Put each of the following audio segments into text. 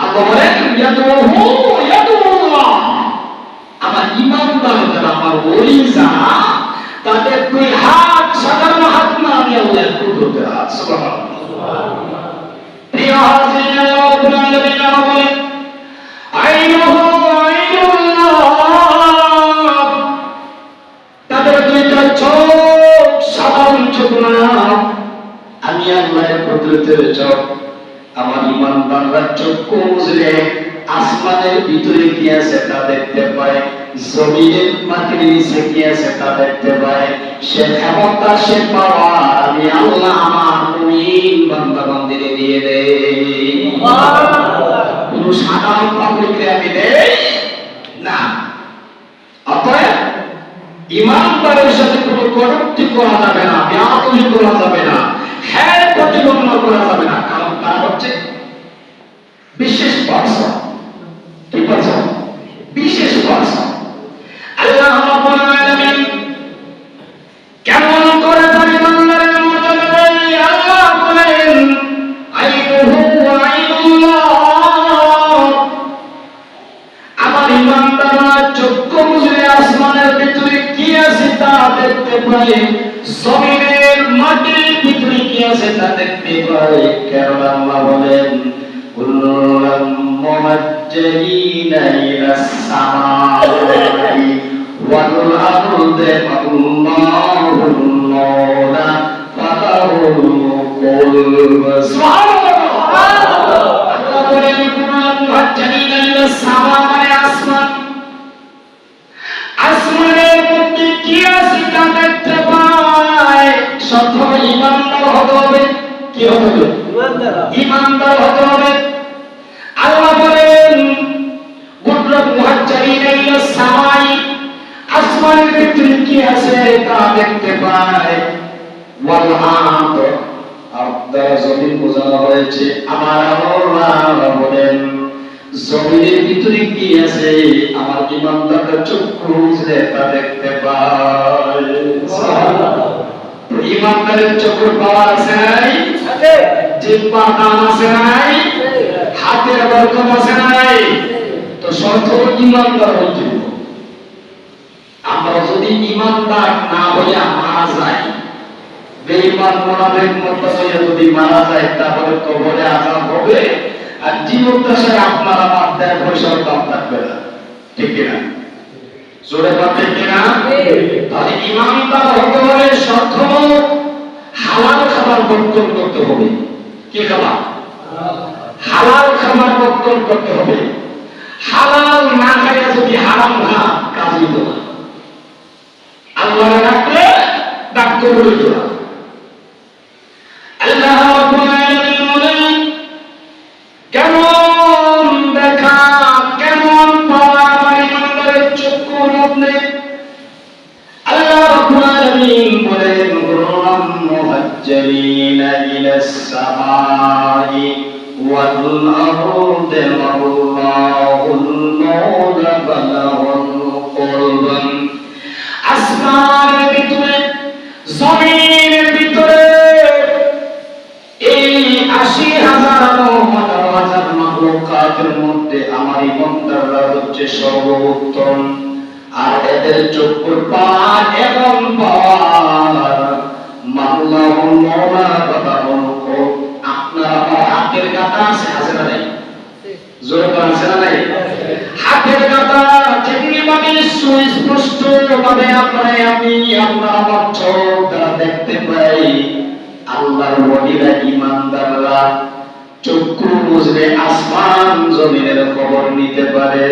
আল্লাহ বলেন ইয়াদুহু ইয়াদুল্লাহ, আমার ঈমানদার যারা, আমার ওলি যারা, তাদের দুই হাত সাধারণ হাত না, আমি আল্লাহর কুদরতের হাত। সুবহানাল্লাহ। প্রিয় হাজিরিন, আল্লাহ রাব্বুল আলামিন বলেন আইনুহু আইনুল্লাহ, তাদের দুইটা চোখ সাধারণ চোখ না, আমি আল্লাহর কুদরতের চোখ। আমার ঈমানদাররা চক্ষু মুজলে আসমানের ভিতরে কি আছে তা দেখতে পায়, জমিনের মাটির নিচে কি আছে তা দেখতে পায়। সে ক্ষমতা, সে পাওয়ার আমি আল্লাহ আমার মুমিন বান্দা বান্দিরে দিয়ে দেই। কোন সাধারণ পাবলিককে আমি দেই না। অতএব ঈমানদারের সাথে কোনো কটূক্তি করা যাবে না, বেয়াদবি করা যাবে না, হ্যাঁ প্রতিবন্ধ করা যাবে না, কারণ তারা হচ্ছে বিশেষ পার্সন। কি পার্সন? বিশেষ পার্সন। আল্লাহ রাব্বুল আলামিন কেমন করে তার ঈমানদারের মর্যাদা দেয়? আল্লাহ বলেন আইনুহু আইনুল্লাহ, আমার ঈমানদাররা চক্ষু মুজলে আসমানের ভিতরে কি আছে তা দেখতে পায়, জমিনের মাটির ভিতরে কি আছে তা দেখতে পায়। কারণ আল্লাহ বলেন কুল্লুল মুমাজ্জালিনা ইলাস সামাই ওয়াল আরদি আল্লাহুল মাওলা ফালাহুল কুলব। সুবহানাল্লাহ। আল্লাহ বলেন কুল্লুল মুমাজ্জালিনা ইলাস সামাই, মানে আসমান, আসমানের মধ্যে কি আছে তা দেখতে পায়। সত্যি ঈমানদার হতে হবে। কি হতে হবে? ঈমানদার হতে হবে। আল্লাহ বলেন কুল্লুল মুহাজ্জালিনা ইলাস সামাই, আসমানের ভিতরে কি আছে তা দেখতে পায়। ওয়াল আরদ, আরদ জমিন বোঝানো হয়েছে। আমার আল্লাহ বলেন জমিনের ভিতরে কি আছে আমার ঈমানদাররা চক্ষু মুজলে তা দেখতে পায়। সুবহানাল্লাহ। ঈমানদারের চক্ষুর পাওয়ার আছে নাই? আছে। জিহ্বার দাম আছে নাই? হাতের বরকত আছে নাই? তো শর্ত ঈমানদার হতে হবে। আমরা যদি ঈমানদার না হইয়া মারা যাই, বেঈমান মুনাফিক মুরতাদ যদি মারা যায়, তাহলে কবরে আযাব হবে, আর জীবদ্দশায় আপনার আমার দেড় পয়সার দাম থাকবে না। ঠিক কিনা? জোরে বলতে কিনা? তাহলে ঈমানদার হতে হলে শর্ত হালাল খাবার বর্জন করতে হবে। কি খাবার? হালাল খাবার বর্জন করতে হবে। হালাল না খাইয়া যদি হারাম না, কাজ হইত না। আল্লাহ ডাকলে ডাকতে বলিত না। আল্লাহ রাব্বুল আলামিন বলেন কেমন দেখা, কেমন পাওয়া আমার ঈমানদারের চক্ষুর মধ্যে। আল্লাহ রাব্বুল আলামিন বলেন কুল্লুল মুহাজ্জালিনা ইলাস সামাই ওয়াল আরদি আল্লাহুল মাওলা ফালাহুল কুলব। আসমানের ভিতরে, জমিনের ভিতরে এই ৮০,০০০ মাখলুকাতের মধ্যে আমার ঈমানদাররা হচ্ছে সর্বোত্তম। আর এদের চক্ষুর পাওয়ার এমন পাওয়ার, আল্লাহুল মাওলা ফালাহুল কুলব। আপনার আমার হাতের কাঁটা আছে, আছে না নাই? জোরে বলেন আছে না নাই? হাতের কাঁটা যেমনি ভাবে সুস্পষ্ট ভাবে আপনারা আমি আপনার আমার চোখ দ্বারা দেখতে পাই, আল্লাহর ওলিরা ঈমানদাররা চক্ষু মুজলে আসমান জমিনের খবর নিতে পারে।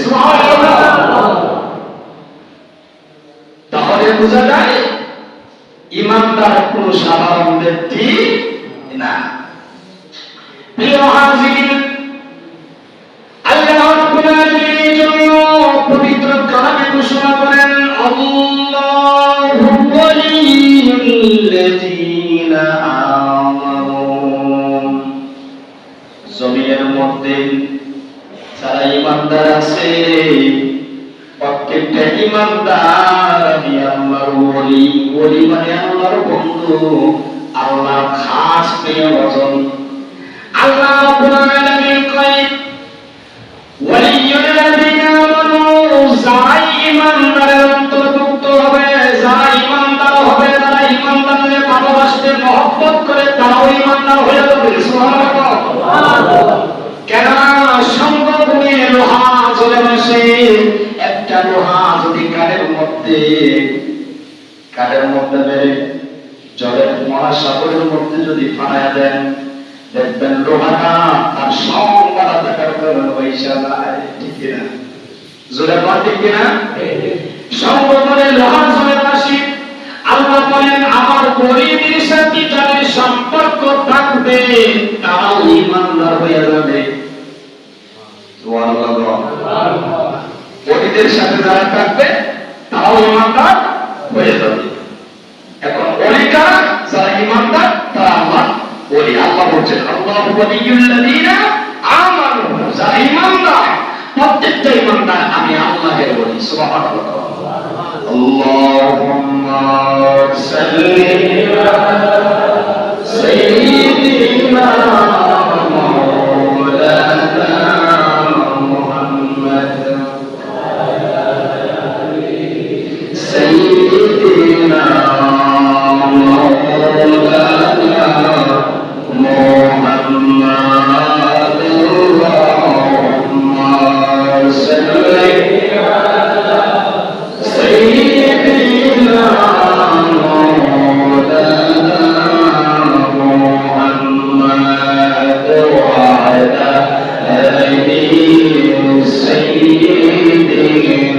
সুবহানাল্লাহ। তাহলে বোঝা যায় ঈমানদার কোন সাধারণ ব্যক্তি না। প্রিয় হাজিরিন, আল্লাহ রাব্বুল আলামিনের জন্য পবিত্র কালামে ঘোষণা করেন আল্লাহু ওয়ালিয়ুল্লাযীনা আমানু। জমিনের মধ্যে যারা ঈমানদার আছে, প্রত্যেকটা ঈমানদার আমি আল্লাহর ওলি। ওলি মানে আল্লাহর বন্ধু, আল্লাহর খাস প্রিয়জন। আল্লাহ রাব্বুল আলামিন গায়ব ওয়ালিয়ুল্লাযিনা আমানু যারা ঈমানদারের অন্তর্ভুক্ত হবে, যারা ঈমানদার হবে, যারা ঈমানদারকে ভালোবাসতে মহব্বত করে তারাও ঈমানদার হয়ে যাবে। সুবহানাল্লাহ। কেন সঙ্গগুণে লোহা জ্বলে বসে, একটা লোহা যদি কাঠের মধ্যে বেড়ে জলের মহাসাগরের মধ্যে যদি ফালাইয়া দেন, দেখবেন লোহাটা তার সংবাদ থাকার কারণে পয়সা যায়। ঠিক কিনা? জোরে বল ঠিক কিনা? সঙ্গগুণে লোহা জ্বলে বসে। আল্লাহ বলেন আমার গরীবের সাথে যাদের সম্পর্ক থাকবে তারাও ঈমানদার হয়ে যাবে। সুবহানাল্লাহ। ওলিদের সাথে যারা থাকবে তারাও ঈমানদার হয়ে যাবে। এখন ওলিরা যারা ঈমানদার তারা আল্লাহ ওলি। আল্লাহ বলেন আল্লাহু ওয়ালিয়ুল্লাযিনা আমানু, যারা ঈমানদার প্রত্যেকটা ঈমানদার আমি আল্লাহর ওলি। সুবহানাল্লাহ। আল্লাহুম্মা সাল্লি আলা সাইয়্যিদিনা মাওলানা মুহাম্মদ সাইয়্যিদিনা মাওলানা মুহাম্মদ আল্লাহুম্মা সাল্লি আলা সাইয়্যিদিনা মাওলানা মুহাম্মদ ওয়া আলা আলি সাইয়্যিদিনা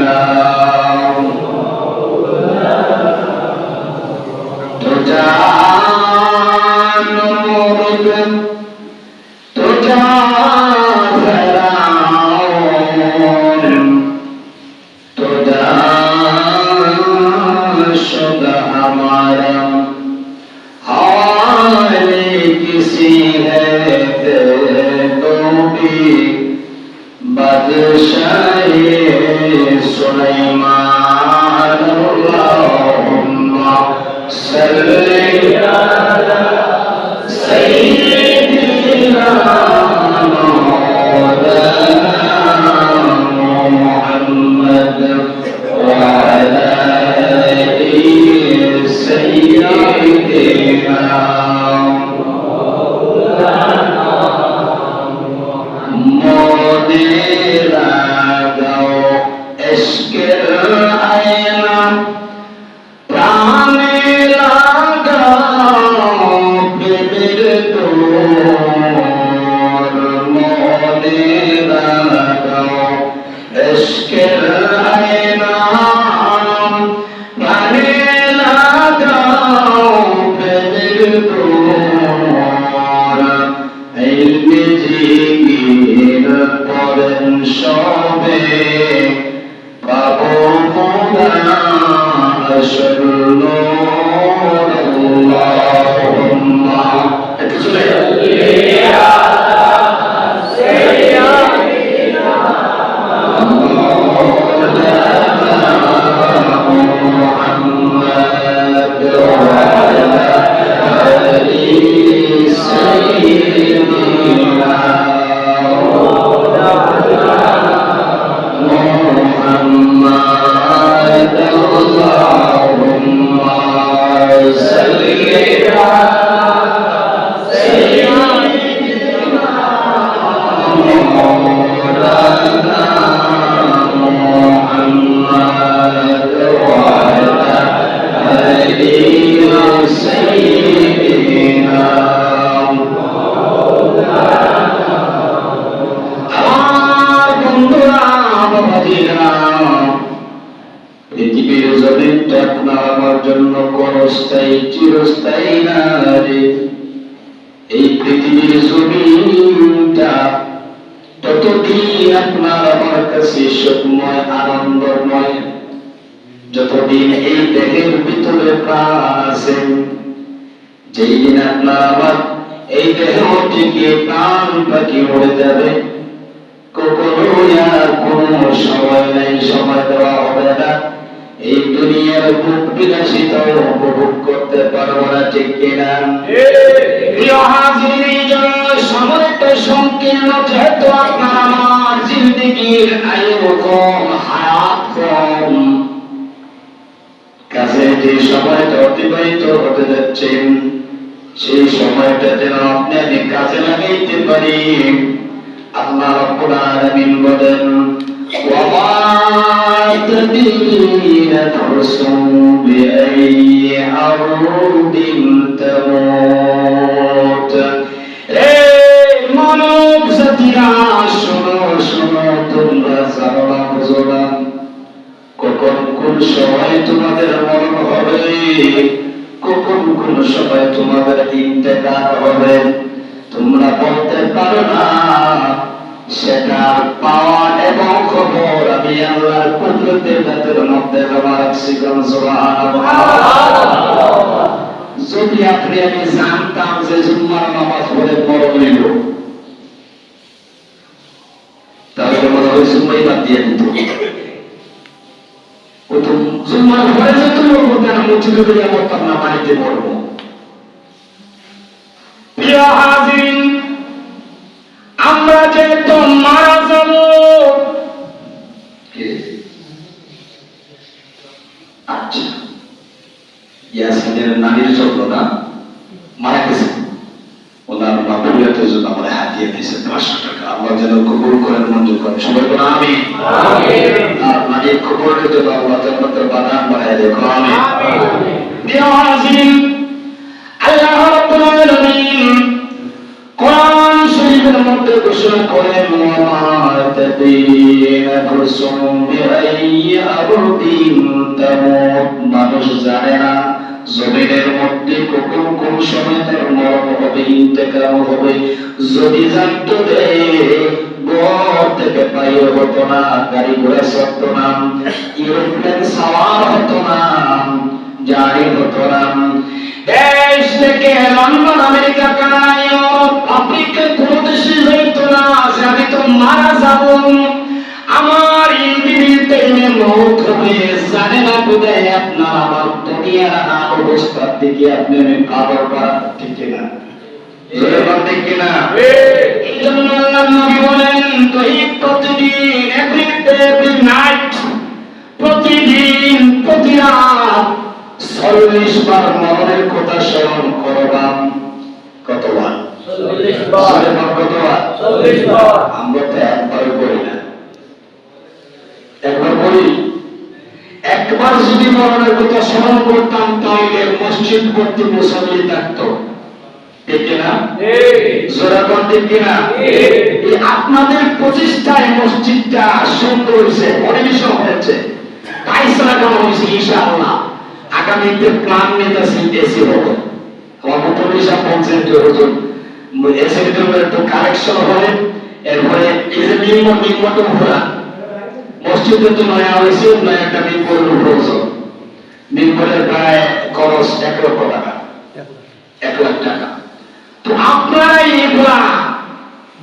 যতদিন এই দেহের ভিতরে প্রাণ আছে, যেই দিন আপনার আমার এই দেহ থেকে প্রাণ পাখি উড়ে যাবে, কখনোই আর কোনো সময় নেই, সময় দেওয়া হবে না। এই দুনিয়ার ভোগ বিলাসিতা উপভোগ করতে পারবো না, ঠিক কিনা? প্রিয় হাজির, এই জন্য সময়টা সংকীর্ণ, যেহেতু কম, হায়াত কম। কাছে যে সময়টা অতিবাহিত হতে যাচ্ছেন, সেই সময়টা যেন আপনি আমি কাজে লাগাইতে পারি। আল্লাহ রাব্বুল আলামিন বলেন, ওয়া মা তাদরি নাফসুন বিআইয়ি আরদিন তামুত। এই মানব জাতিরা শোনো শোনো, তোমরা জানো না, বুঝো না কখন কোন সময় তোমাদের মরণ হবে, কখন কোন সময় তোমাদের ইন্তেকাল হবে, তোমরা বলতে পারো না। সেটা পাওয়া এবং খবর আমি আল্লাহর কুদরতের হাতের মধ্যে জমা রাখছি। সুবহানাল্লাহ। যদি আপনি আমি জানতাম যে জুম্মার নামাজ পড়ে মরণ হইল, তাহলে মনে হয় জুম্মাই বাদ দিয়ে দিত। জুম্মার পরে যে তুমি মসজিদে গিয়ে মরতাম না, বাড়িতে পড়বো। প্রিয় হাজিরিন, আমরা যে তো মারা যাব, আচ্ছা ইয়াসিনের নানির জন্য না মারা গেছে, ওনার মাহফিলের জন্য আমরা হাতিয়ে দিয়েছে 500 টাকা। আল্লাহ যেন কবুল করেন, মঞ্জুর করেন। সবাই বলেন আমিন। আর নানির কবরের জন্য আল্লাহ জান্নাতের বাগান বানায় দেন। আমিন। প্রিয় হাজিরিন, আল্লাহ রাব্বুল আলামিন কোরআন শরীফের মধ্যে ঘোষণা করেন, ওয়া মা তাদরি নাফসুন বিআইয়ি আরদিন তামুত। মানুষ জানে না জমিনের মধ্যে কখন কোন সময় তার মরণ হবে, ইন্তেকাল হবে। যদি জানতো রে, ঘর থেকে বাইরে হতো না, গাড়ি ঘোড়া চলতো না, এরোপ্লেন সাওয়ার হতো না, জারি হতো না। দেশ থেকে London, America, Canada, Europe, Africa কোন দেশে যাইতো না যে আমি তো মারা যাব, আমার ইন্ডিভিজুয়াল মৌত হবে। জানে না কোথায় আপনার আমার দুনিয়ার অবস্থার দিকে আপনি আমি কাবর করা, ঠিক কিনা? ঠিক কিনা? এই জন্য আল্লাহর নবী বলেন, তো এই প্রতিদিন, এভরি ডে, এভরি নাইট, প্রতিদিন প্রতি রাত 40 বার মরণের কথা স্মরণ করবাম। কতবার? 40 বার। কতবার? 40 বার। আমরা তো একবার করি না, একবার করি। একবার যদি মরণের কথা স্মরণ করতাম, তাহলে মসজিদ ভর্তি মুসল্লি থাকতো, ঠিক কিনা? জোরাকন ঠিক কিনা? আপনাদের প্রচেষ্টায় মসজিদটা সুন্দর হয়েছে, পরিবেশন হয়েছে, পায়খানা করা হয়েছে। ইনশাআল্লাহ আগামীতে প্ল্যান নিতেছি এসি হবে। আমার প্রতিষ্ঠা পঞ্চায়েত হুজুর এসির জন্য একটু কালেকশন হবে। এরপরে এই যে নিম্ন ঘোরা মসজিদে তো নয়া হয়েছে, নয়া একটা মিম্বরের প্রয়োজন। মিম্বরের প্রায় খরচ 1 লক্ষ টাকা, 1 লাখ টাকা। তো আপনারাই এগুলা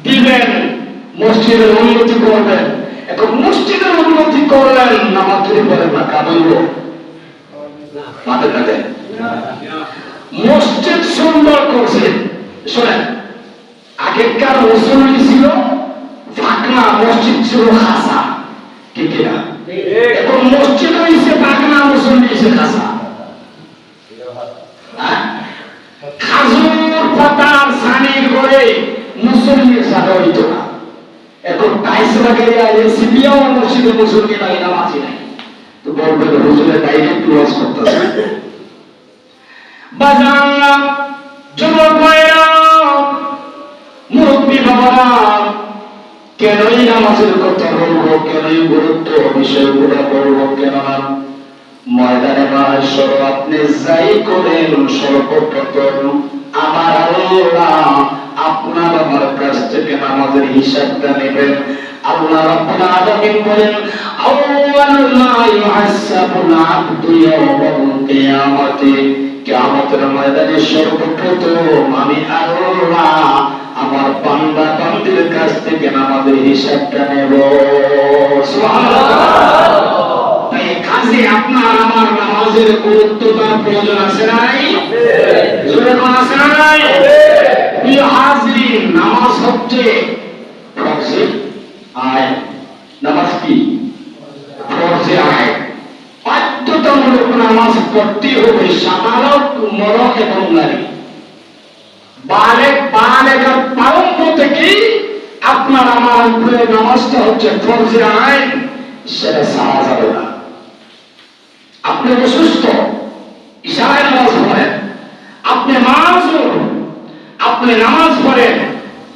দিবেন, মসজিদের উন্নতি করবেন। এখন মসজিদের উন্নতি করলেন, নামাজ যদি বলেন না, কাবুল মাথা কাঁদেন। মসজিদ সুন্দর করছে। শোনেন, আগেকার মুসল্লি ছিল ফাঁকনা, মসজিদ ছিল খাসা, ঠিক কিনা? এখন মসজিদ হয়েছে ফাঁকনা, মুসল্লি হয়েছে খাসা। খাজুর পাতার ছানির করে মুসল্লির সাথে হইত না। এখন টাইস লাগাইয়া এসিপিও মসজিদে মুসল্লি নাই, নামাজি নাই। তো বলবেন হুজুরের ডাইরেক্ট লস করতেছে। বাজানরা, যুবক ভাইরা, মুরব্বী বাবারা, কেনই নামাজের কথা বলবো, কেনই গুরুত্ব বিষয়গুলো বলবো, কেননা ময়দানে মাহশর আপনি যাই করেন, সর্বপ্রথম আমার আল্লাহ আপনার আমার কাছ থেকে নামাজের হিসাবটা নেবেন। আল্লাহ রাব্বুল আলামিন বলেন, আউয়ালু মা ইউহাসাবুল আবদু ইয়াওমাল কিয়ামাতি, কিয়ামতের ময়দানে সর্বপ্রথম আমি আল্লাহ আমার বান্দা বান্দির কাছ থেকে নামাজের হিসাবটা নেব। সুবহানাল্লাহ। তাই কাজে আপনার আমার নামাজের গুরুত্বতার প্রয়োজন আছে নাই? জোরে কোন আছে নাই? প্রিয় হাজিরিন, নামাজ হচ্ছে ফরজ। আয় নামাজ কি? নামাজ পড়তে হবে সাবালক, মরক এবং নারী। বালেগার প্রারম্ভ থেকেই আপনার আমার উপরে নামাজটা হচ্ছে ফরজে আইন, সেটা সারা যাবে না। আপনি অসুস্থ, ইশারায় নামাজ পড়েন, আপনি মাযুর, আপনি নামাজ পড়েন,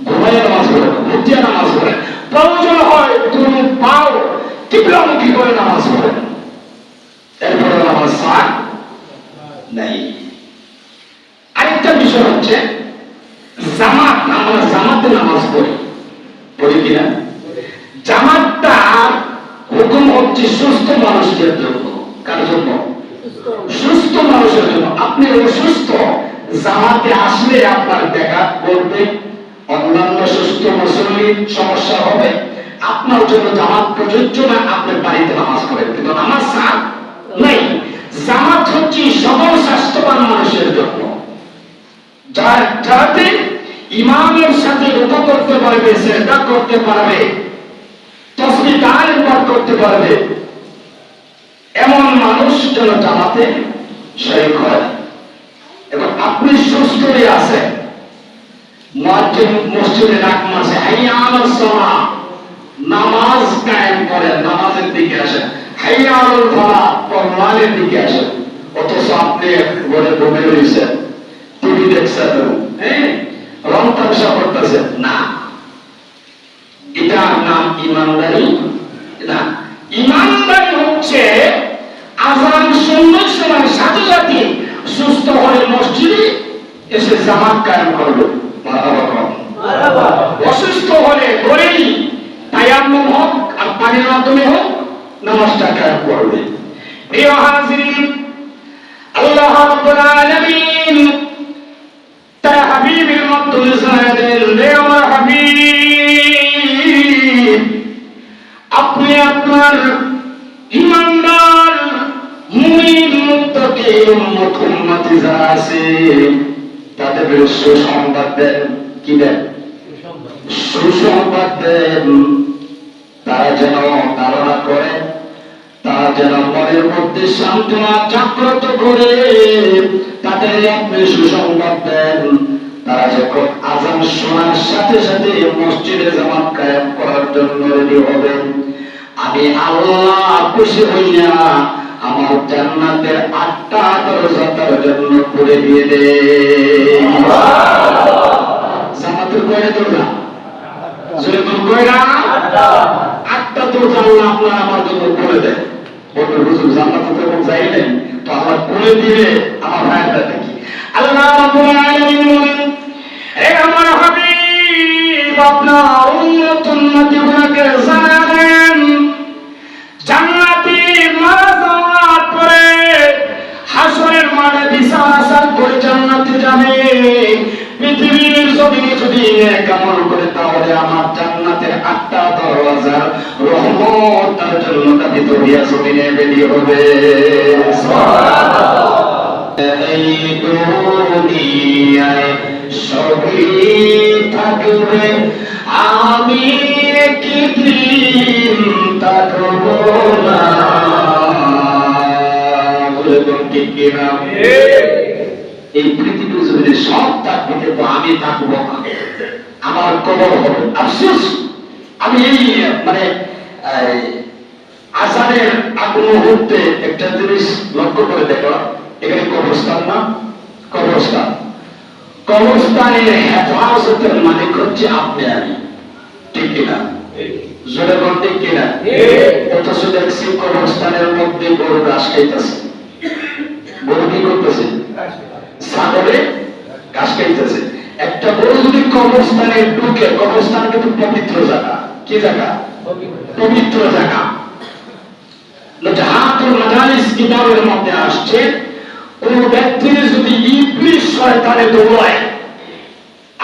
ঘুমাইয়া নামাজ পড়েন, ভুটিয়া নামাজ পড়েন, প্রয়োজন হয় দুই পাও কিবলামুখী করে নামাজ পড়েন, এরপরে নামাজ সার নাই। আরেকটা বিষয় হচ্ছে জামাত, আমরা জামাতে নামাজ পড়ি কিনা? জামাতটা হুকুম হচ্ছে সুস্থ মানুষদের জন্য। কার জন্য? সুস্থ মানুষের জন্য। আপনি অসুস্থ, জামাতে আসলে আপনার দেখা করবে, অন্যান্য সুস্থ মুসল্লি সমস্যা হবে, আপনার জন্য জামাত প্রযোজ্য না। আপনি বাড়িতে নামাজ পড়েন, কিন্তু নামাজ সার নেই। জামাত হচ্ছে সকল স্বাস্থ্যবান মানুষের জন্য, যাতে ইমামের সাথে রুকু করতে পারবে, সিজদা করতে পারবে, তাসবিহ তাহলিল পাঠ করতে পারবে, এমন মানুষ যেন জামাতে শরীক হয়। এবং আপনি সুস্থ হয়ে আছেন, মুয়াজ্জিন মসজিদে ডাক মারছে হাইয়া আলাস সালাহ, নামাজ কায়েম করেন, নামাজের দিকে আসেন, হাইয়া আলাল ফালাহ, কল্যাণের দিকে আসেন। অথচ আপনি ঘরে বসে রয়েছেন, টিভি দেখছেন, রং তামাশা করতেছেন না। এটার নাম ইমানদারি না। ইমানদারি হচ্ছে আযান শুনবার সময় সাথে সাথে সুস্থ হয়ে মসজিদে এসে জামাত কায়েম করবে। অসুস্থ হলে ঘরেই তায়াম্মুম হোক আর পানির মাধ্যমে হোক নামাজটা কায়েম করবে। প্রিয় হাজিরিন, আল্লাহ রাব্বুল আলামিন তার হাবিবের মাধ্যমে জানায় দেন, হে আমার হাবিব, আপনি আপনার ইমানদার মুমিন মুত্তাকি উম্মতি যারা আছে তাদের সুসংবাদ দেন। কি দেন? সুসংবাদ দেন। তারা যেন ধারণা করে, তারা যেন মনের মধ্যে সান্ত্বনা জাগ্রত করে, তাদের আপনি সুসংবাদ দেন। তারা যখন আযান শোনার সাথে সাথে মসজিদে জামাত কায়েম করার জন্য রেডি হবেন, আমি আল্লাহ খুশি হইয়া আমার জান্নাতের 8টা দরজা তার জন্য খুলে দিয়ে দেন। জান্নাতের কয়টা দরজা? জোরে বলুন, কয়টা? 8টা দরজা আল্লাহ আপনার আমার জন্য খুলে দেন। বলবেন হুজুর জান্নাতে তো যাই নাই, তো আল্লাহ খুলে দিলে আমার ফায়দা কি? আল্লাহ রাব্বুল আলামিন বলেন, হে আমার হাবিব, আপনার উম্মতকে জানাবেন জান্নাতে মারা যাওয়ার পরে হাসরের মাঠে বিচার করে জান্নাতে যাবে। পৃথিবীর জমিনে যদি কেমন করে, তাহলে আমার জান্নাতের 8টা দরজার রহমত তার জন্য কাঁপিত হইয়া জমিনে বেরিয়ে হবে। এই দুনিয়ায় সবই থাকবে, আমি একদিন থাকব না। বলবেন ঠিক কিনা? এই পৃথিবীর জমিনে সব থাকবে, কিন্তু আমি থাকবো না, আমার কবর হবে। আফসোস, আমি এই আযানের আগ মুহূর্তে একটা জিনিস লক্ষ্য করে দেখলাম, এখানে কবরস্থান না, কবরস্থান, কবরস্থানের হেফাজতের মালিক হচ্ছে আপনি আমি, ঠিক কিনা? জোরে বল ঠিক কিনা? অথচ দেখছি কবরস্থানের মধ্যে গরু ঘাস খাইতেছে। গরু কি করতেছে? ছাগলে ঘাস খাইতেছে। একটা গরু যদি কবরস্থানে ঢুকে, কবরস্থান কিন্তু পবিত্র জায়গা। কি জায়গা? পবিত্র জায়গা। জাহাতুল মাজালিস কিতাবের মধ্যে আসছে, কোন ব্যক্তির যদি ইবলিস শয়তানে দৌড়ায়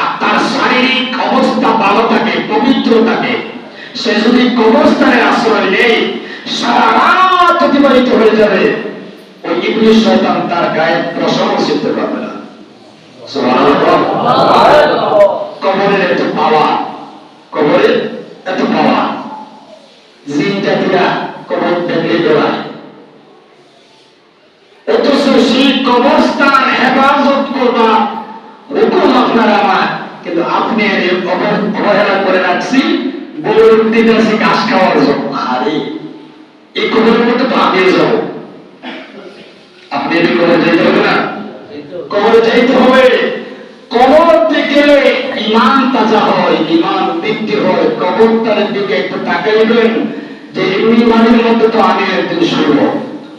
আর তার শারীরিক অবস্থা ভালো থাকে, পবিত্র থাকে, সে যদি কবরস্থানের আশ্রয় নেই, সারা রাত অতিবাহিত হয়ে যাবে, ওই ইবলিস শয়তান তার গায়ে পশমও ছিঁড়তে পারবে না। সুবহানাল্লাহ। কবরের এত পাওয়া, কবরের এত পাওয়া, জিন জাতিরা কবর দেখলে দৌড়ায়। অবস্থান হেফাজত করবা হুকুম আপনার আমার, কিন্তু আপনি অবহেলা করে রাখছি গরুর দিতেছি ঘাস খাওয়ার জন্য। আরে এই কবরের মধ্যে তো আমিও যাব, আপনি এটি কবর যেতে হবে না? কবরে যাইতে হবে। কবর থেকে ইমান তাজা হয়, ইমান বৃদ্ধি হয়। কবরটার দিকে একটু তাকাইবেন যে ইমানের মধ্যে তো আমি একদিন শুনব।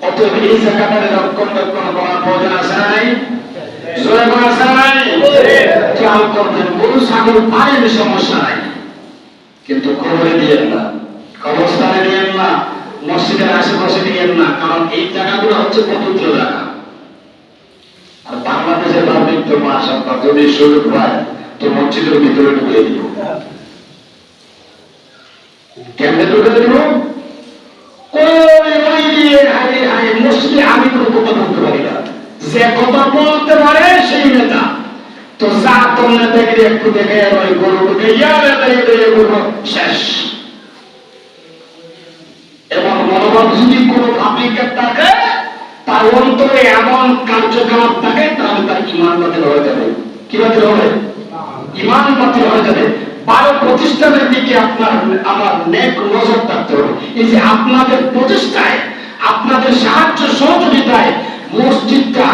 অতএব এই জায়গাটা রক্ষণ করার প্রয়োজন আছে না নাই? খেয়াল করবেন, গরু ছাগল পারেন সমস্যা নাই, কিন্তু কবরে দিয়েন না, কবরস্থানে দিয়েন না, মসজিদের আশেপাশে দিয়েন না, কারণ এই জায়গাগুলো হচ্ছে পবিত্র জায়গা। আর বাংলাদেশের পাবলিক তো মাশাআল্লাহ যদি সুযোগ পায় তো মসজিদের ভিতরে ঢুকিয়ে দিব। কেমনে ঢুকে দিব? ওই দিয়ে হাই হাই মসজিদে আমি কোনো কথা বলতে পারি না, যে কথা বলতে পারে সেই নেতা। তো যা তোর নেতাগিরি একটু দেখে ওই গরু ঢুকে গরু শেষ। এবং মনোভাব যদি কোনো পাবলিকের থাকে, তার অন্তরে এমন কার্যকলাপ থাকে, তাহলে তার ইমান বাতিল হয়ে যাবে। কি বাতিল হবে? ইমান বাতিল হয়ে যাবে। 12 প্রতিষ্ঠানের দিকে আপনার আমার নেক নজর থাকতে হবে। এই যে আপনাদের প্রচেষ্টায়, আপনাদের সাহায্য সহযোগিতায় মসজিদটা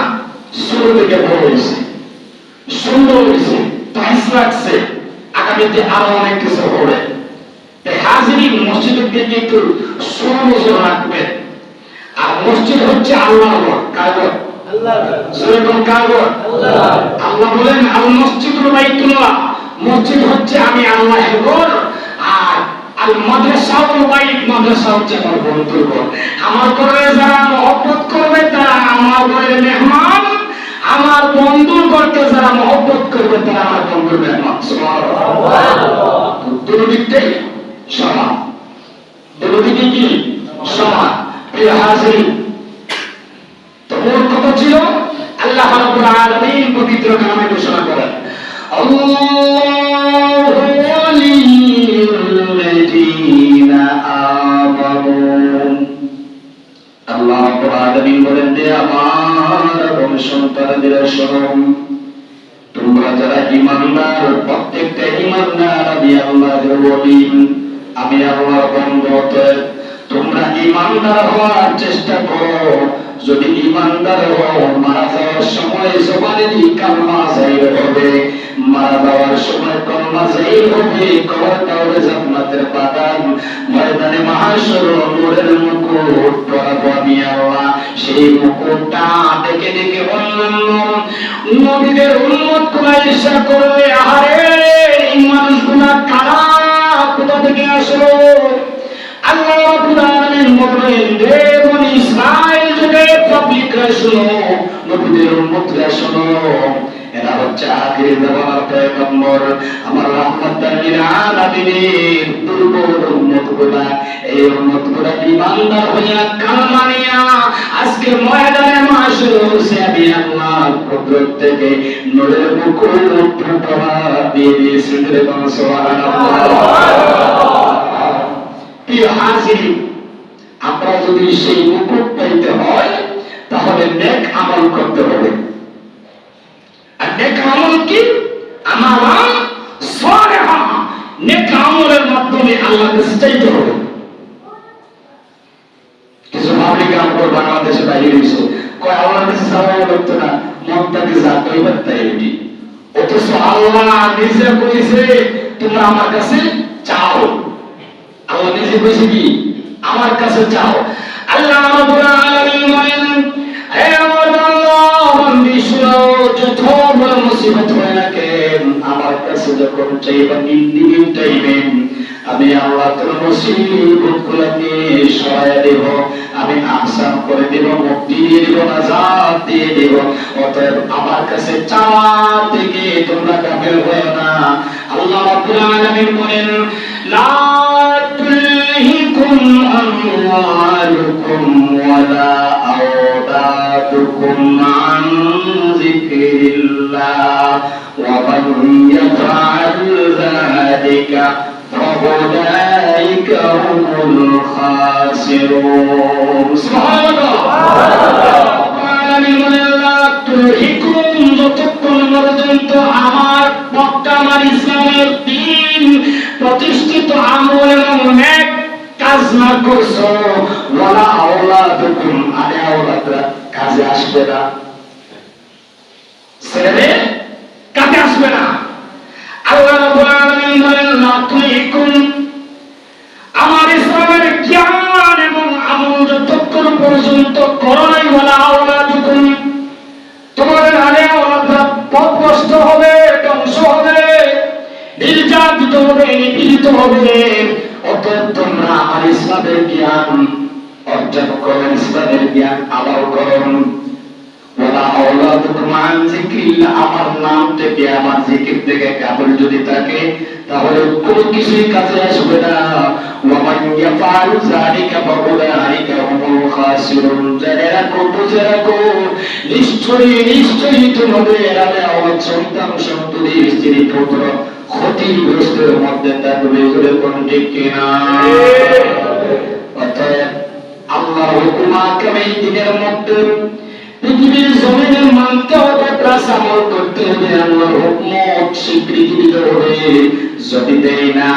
শুরু থেকে বড় হয়েছে, সুন্দর হয়েছে, টাইলস লাগছে, আগামীতে আরো অনেক কিছু হবে। তাই হাজিরিন মসজিদের দিকে একটু সুনজর রাখবেন। আর মসজিদ হচ্ছে আল্লাহর ঘর। কার ঘর? আল্লাহর ঘর। সুরেখন কার ঘর? আল্লাহ। আল্লাহ বলেন আল মসজিদুল বাইতুল্লাহ, মসজিদ হচ্ছে আমি আল্লাহর ঘর। আর আল মাদ্রাসাউল বাইত, মাদ্রাসা হচ্ছে আমার বন্ধুর ঘর। আমার ঘরে যারা মহব্বত করবে তারা আমার ঘরের মেহমান, আমার বন্ধুর ঘরকে যারা মহব্বত করবে তারা আমার বন্ধুর মেহমান। সুবহানাল্লাহ। দুটো দিকটাই সমান, দুটো দিকে কি সমান। প্রিয় হাজিরিন, তো মূল কথা ছিল আল্লাহ রাব্বুল আলামিন পবিত্র কালামে ঘোষণা করেন, আল্লাহু ওয়ালিয়ুল্লাযীনা আমানু। আল্লাহ রাব্বুল আলামিন বলেন যে আমার সন্তানদের শোনো, তোমরা যারা ঈমানদার, প্রত্যেকটা ঈমানদার আমি আল্লাহর ওলি, আমি আল্লাহর বন্ধু। তোমরা ঈমানদার হওয়ার চেষ্টা করো। যদি ঈমানদার হও, মারা যাওয়ার সময় জবানে দিয়ে কালমা জাহির হবে, মারা যাওয়ার সময় কালমা জাহির হবে, কবরটা হবে জান্নাতের বাগান, ময়দানে মাহশর নূরের মুকুট পরাবো আমি আল্লাহ। সেই মুকুটটা দেখে দেখে অন্যান্য নবীদের উম্মত গুলো ঈর্ষা করবে, আরে এই মানুষগুলা কারা, কোথা থেকে আসলো? আল্লাহ রাব্বুল আলামিন বলেন, হে বনি ইসরাইল যুগের পাবলিকরা শোনো, নবীদের উম্মতরা শোনো, এরা হচ্ছে আখিরি জামানার পয়গম্বর, আমার রাহমাতুল লিল আলামিনের দুর্বল উম্মতগুলা। এই উম্মতগুলা ঈমানদার হইয়া কালমা নিয়া আজকে ময়দানে মাহশর হচ্ছে আমি আল্লাহর কুদরত থেকে নূরের মুকুট প্রভাব দিয়ে দিয়েছি। সুবহানাল্লাহ। প্রিয় হাজিরিন, আমরা যদি সেই মুকুট পাইতে হয় তাহলে নেক আমল করতে হবে। আর নেক আমল কি? আমাল সালেহ, নেক আমলের মাধ্যমে আল্লাহর কাছে চাইতে হবে। কিছু পাবলিক আমল বাংলাদেশে বাইরে হইছে, কয় আল্লাহর কাছে চাওয়া লাগতো না, মনটাকে যা কইবার তাই এটি। অথচ আল্লাহ নিজে কইছে তোমরা আমার কাছে চাও। আল্লাহ নিজে কইছে কি? আমার কাছে চাও। আল্লাহ রাব্বুল আলামিন বলেন, হে আমার বান্দা বান্দি শুনো, যত বড় মুসিবত হয় না কেন, আমার কাছে যখন চাইবা নির্দিন টাইমেন, আমি আল্লাহ তোমার মুসিবতগুলোকে সহায় দেব, আমি আহসান করে দেব, মুক্তি দিয়ে দেব, নাজাত দিয়ে দেব। অতএব আমার কাছে চাওয়া থেকে তোমরা গাফিল হয়ো না। আল্লাহ রাব্বুল আলামিন বলেন, লা তুলহিকুম আমওয়ালুকুম ওয়ালা আওলাদুকুম আন যিকরিল্লাহ ওয়া মান ইয়াফআল যালিকা ফাউলাইকা হুমুল খাসিরুন। সুবহানাল্লাহ। আল্লাহ নাকরিকুম যতক্ষণ পর্যন্ত আমার মক্কা আমার ইসলামের দ্বীন প্রতিষ্ঠিত আমল এবং নেক কাজ না করছো ওয়ালা আওলাদুকুম আলে আওলাদরা কাজে আসবে না ছেলে কাজে আসবে না আল্লাহ রাব্বুল আলামিন বলেন নাকরিকুম আমার ইসলামের জ্ঞান এবং আমল যতক্ষণ পর্যন্ত করো নাই ওয়ালা আওলাদুকুম তোমাদের আলে আওলাদরা পথভ্রষ্ট হবে ধ্বংস হবে নির্যাতিত হবে নিপীড়িত হবে অতএব তোমরা আমার ইসলামের জ্ঞান অর্জন করো ইসলামের জ্ঞান আদায় করো ওয়ালা আওলাদুকুম আন যিকরিল্লাহ আমার নাম থেকে আমার জিকির থেকে গাফিল যদি থাকে তাহলে কোনো কিছুই কাজে আসবে না ওয়া মান ইয়াফআলু যালিকা ফাউলাইকা হুমুল খাসিরুন যারা বুঝে রাখো নিশ্চয়ই তোমাদের আলে আওলাদ সন্তান সন্ততি স্ত্রী পুত্র ক্ষতিগ্রস্তের মধ্যে থাকবে বলে কোন ঠিক কিনা অতএব আল্লাহর হুকুম আকামে দিনের মধ্যে পৃথিবীর জমিনের মানতে হবে প্লাস আমল করতে হবে আল্লাহর হুকুম স্বীকৃতি দিতে হবে যদি দেই না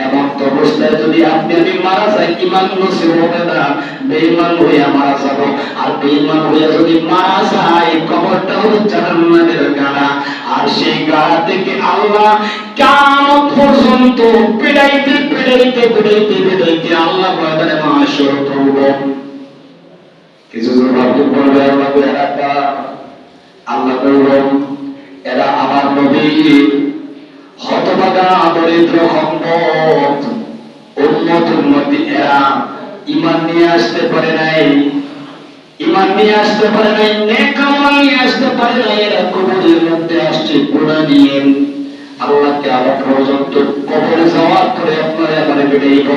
এমন অবস্থায় যদি আপনি আমি মারা যাই ঈমান নসিব হবে না বেঈমান হয়ে মারা যাব আর বেঈমান হয়ে যদি মারা যায় কবরটা হলো জাহান্নামের গাড়া আর সেই গাড়া থেকে আল্লাহ কিয়ামত পর্যন্ত পিড়াইতে আল্লাহ ময়দানে মাহশর করব কিছু ভাবতে বলবে আল্লাহ বললেন এরা আমার নবী হতভাগা দরিদ্র সম্পদ উম্মতি এরা ঈমান নিয়ে আসতে পারে নাই নেক আমল নিয়ে আসতে পারে নাই এরা কবরের মধ্যে আসছে গুনাহ নিয়ে আল্লাহকে আবার পর্যন্ত কবরে যাওয়ার পরে আপনারা আমাদের বিদায়িত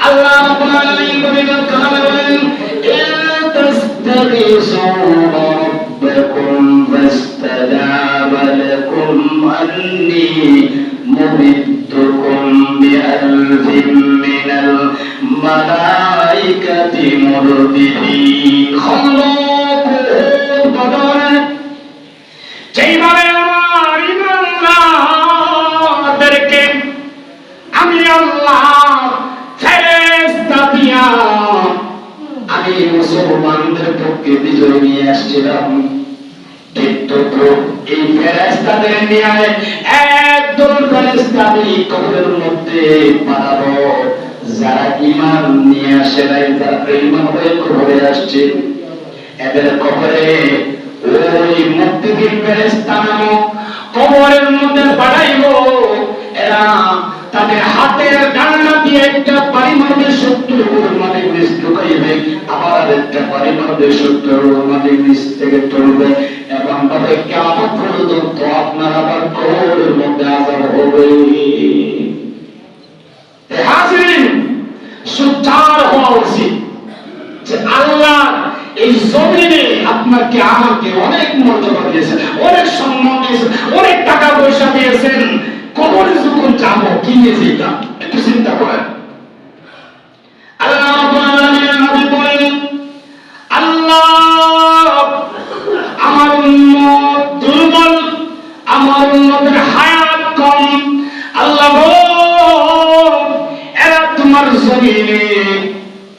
আল্লাহ রাব্বুল আলামিন পবিত্র কালামে বলেন ربكم فاستجاب لكم أني ممدكم بألف من الملائكة مردفين যেইভাবে আমার ঈমানদারদেরকে আমি আল্লাহ ফেরেশতা দিয়া আমি মুসলমানদের পক্ষে বিজয় নিয়ে আসছিলাম কিন্তু এই ফেরেশতাদের নিয়ে একদল ফেরেশতা আমি কবরের মধ্যে পাঠাবো যারা ঈমান নিয়ে আসে নাই যারা ঈমান হয়ে কবরে আসছে এদের কবরে ওই মুক্তির ফেরেশতা নামক কবরের মধ্যে পাঠাইবো এরা তাদের হাতের ডান্ডা দিয়ে একটা পরিমাণে 70 মাটির নিচ ঢুকাইবে আবার একটা পরিমাণে 70 মাটির নিচ থেকে তুলবে এবং তাদের কিয়ামত পর্যন্ত আপনার আবার কবরের মধ্যে আযাব হবে হাজিরিন সুচার হওয়া উচিত যে আল্লাহ এই জমিনে আপনাকে আমাকে অনেক মর্যাদা দিয়েছেন অনেক সম্মান দিয়েছেন অনেক টাকা পয়সা দিয়েছেন কবরে যখন যাবো কি নিয়ে যেতাম একটু চিন্তা করেন আল্লাহ রাব্বুল আলামিন নবী বলেন আল্লাহ আমার উম্মত দুর্বল আমার উম্মতের হায়াত কম আল্লাহ গো এরা তোমার জমিনে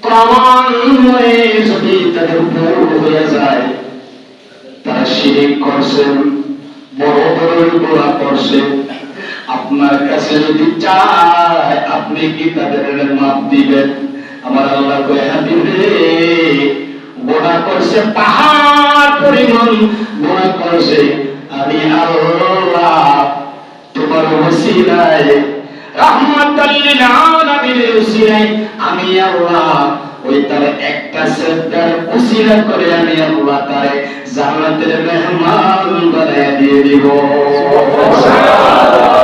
ক্রমান্বয়ে যদি তাদের ভুল হয়ে যায় তারা শিরক করছেন বড় বড় গুনাহ করছেন আপনার কাছে যদি চায় আপনি কি তাদের মাফ দিবেন আমার আল্লাহ কয় হাবিবে গুনাহ করছে পাহাড় পরিমাণ গুনাহ করছে আমি আল্লাহ তোমার ওসিলায় রাহমাতাল লিল আলামিনের ওসিলায় আমি আল্লাহ ওই তার একটা সেজদার ওসিলা করে আমি আল্লাহ তারে জান্নাতের মেহমান বানায় দিয়ে দিব সুবহানাল্লাহ